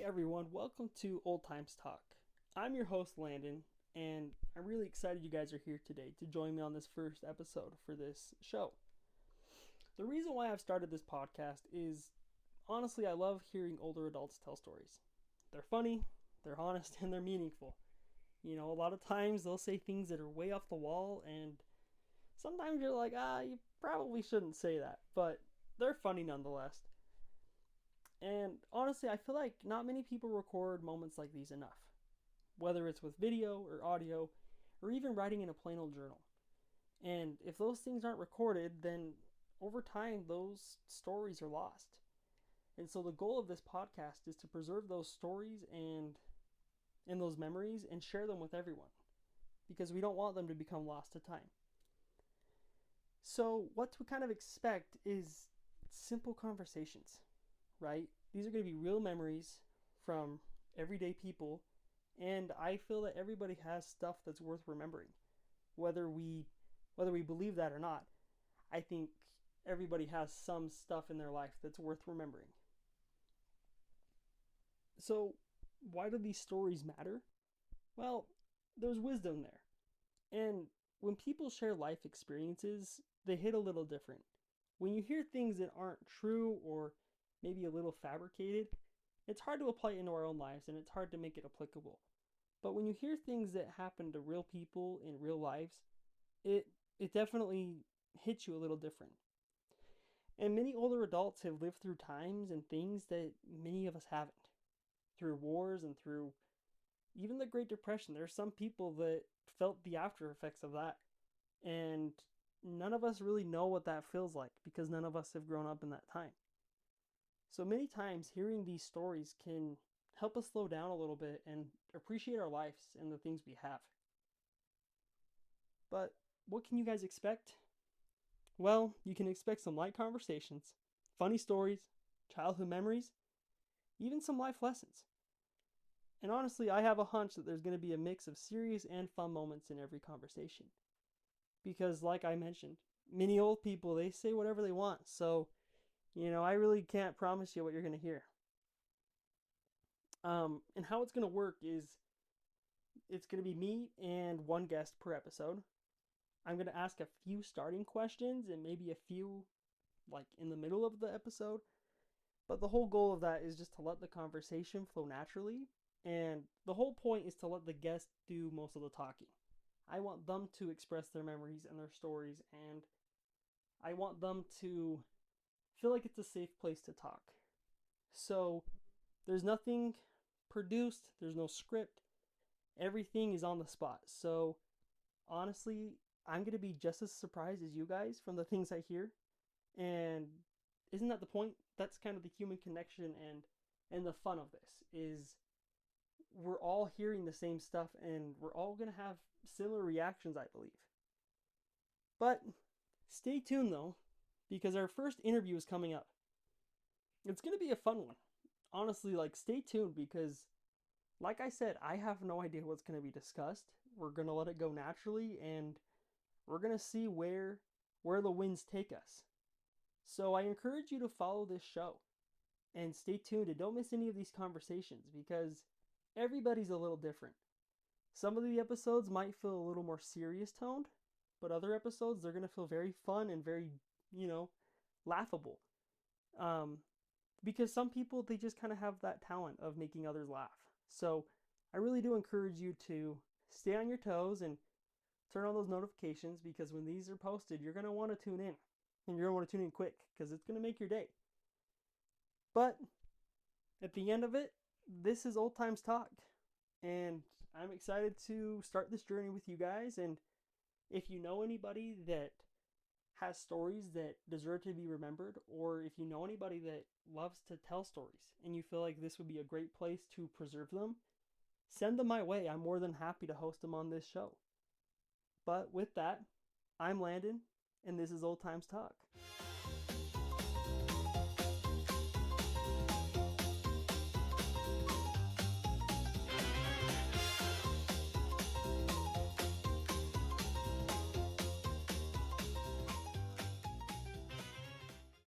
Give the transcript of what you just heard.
everyone, welcome to Old Times Talk. I'm your host Landon, and I'm really excited you guys are here today to join me on this first episode for this show. The reason why I've started this podcast is honestly, I love hearing older adults tell stories. They're funny, they're honest, and they're meaningful. You know, a lot of times they'll say things that are way off the wall, and sometimes you're like, you probably shouldn't say that, but they're funny nonetheless. And honestly, I feel like not many people record moments like these enough, whether it's with video or audio or even writing in a plain old journal. And if those things aren't recorded, then over time those stories are lost. And so the goal of this podcast is to preserve those stories and those memories and share them with everyone because we don't want them to become lost to time. So what to kind of expect is simple conversations, right? These are going to be real memories from everyday people, and I feel that everybody has stuff that's worth remembering, whether we believe that or not. I think everybody has some stuff in their life that's worth remembering. So, why do these stories matter? Well, there's wisdom there. And when people share life experiences, they hit a little different. When you hear things that aren't true or maybe a little fabricated, it's hard to apply it into our own lives and it's hard to make it applicable. But when you hear things that happen to real people in real lives, it definitely hits you a little different. And many older adults have lived through times and things that many of us haven't. Through wars and through even the Great Depression, there are some people that felt the after effects of that. And none of us really know what that feels like because none of us have grown up in that time. So many times hearing these stories can help us slow down a little bit and appreciate our lives and the things we have. But what can you guys expect? Well, you can expect some light conversations, funny stories, childhood memories, even some life lessons. And honestly, I have a hunch that there's going to be a mix of serious and fun moments in every conversation. Because like I mentioned, many old people, they say whatever they want. So, I really can't promise you what you're going to hear. And how it's going to work is it's going to be me and one guest per episode. I'm going to ask a few starting questions and maybe a few like in the middle of the episode. But the whole goal of that is just to let the conversation flow naturally. And the whole point is to let the guest do most of the talking. I want them to express their memories and their stories, and I want them to feel like it's a safe place to talk. So there's nothing produced, there's no script, everything is on the spot. So honestly, I'm going to be just as surprised as you guys from the things I hear. And isn't that the point? That's kind of the human connection and the fun of this is we're all hearing the same stuff and we're all going to have similar reactions, I believe. But stay tuned though, because our first interview is coming up. It's going to be a fun one. Honestly, stay tuned because like I said, I have no idea what's going to be discussed. We're going to let it go naturally and we're going to see where the winds take us. So I encourage you to follow this show and stay tuned and don't miss any of these conversations because everybody's a little different. Some of the episodes might feel a little more serious toned, but other episodes they're going to feel very fun and very, laughable. Because some people they just kind of have that talent of making others laugh. So I really do encourage you to stay on your toes and turn on those notifications because when these are posted, you're going to want to tune in. And you're going to want to tune in quick because it's going to make your day. But at the end of it, this is Old Times Talk. And I'm excited to start this journey with you guys. And if you know anybody that has stories that deserve to be remembered, or if you know anybody that loves to tell stories and you feel like this would be a great place to preserve them, send them my way. I'm more than happy to host them on this show. But with that, I'm Landon, and this is Old Times Talk.